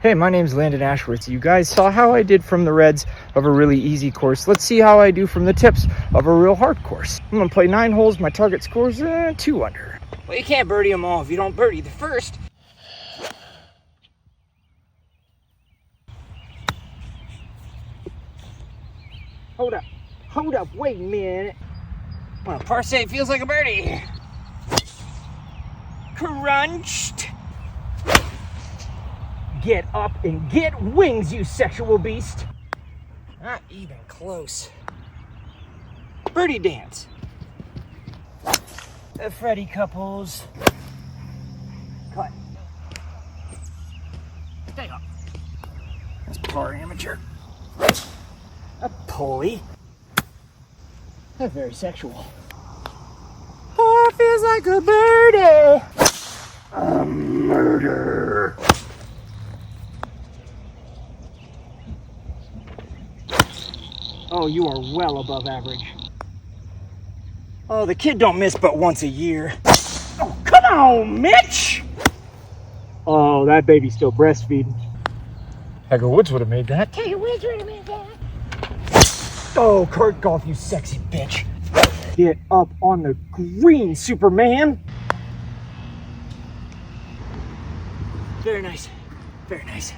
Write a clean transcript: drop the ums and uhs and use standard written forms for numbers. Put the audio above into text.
Hey, my name's Landon Ashworth. You guys saw how I did from the reds of a really easy course. Let's see how I do from the tips of a real hard course. I'm gonna play 9 holes. My target score's 2 under. Well, you can't birdie them all if you don't birdie the first. Hold up, wait a minute. Well, par save feels like a birdie. Crunched. Get up and get wings, you sexual beast. Not even close. Birdie dance. The Freddie couples. Cut. Stay up. That's par amateur. A pulley. That's very sexual. Par feels like a birdie. A murder. Oh, you are well above average. Oh, the kid don't miss but once a year. Oh, come on, Mitch! Oh, that baby's still breastfeeding. Tiger Woods would have made that. Tiger Woods would have made that. Oh, Kurt Golf, you sexy bitch. Get up on the green, Superman. Very nice. Very nice.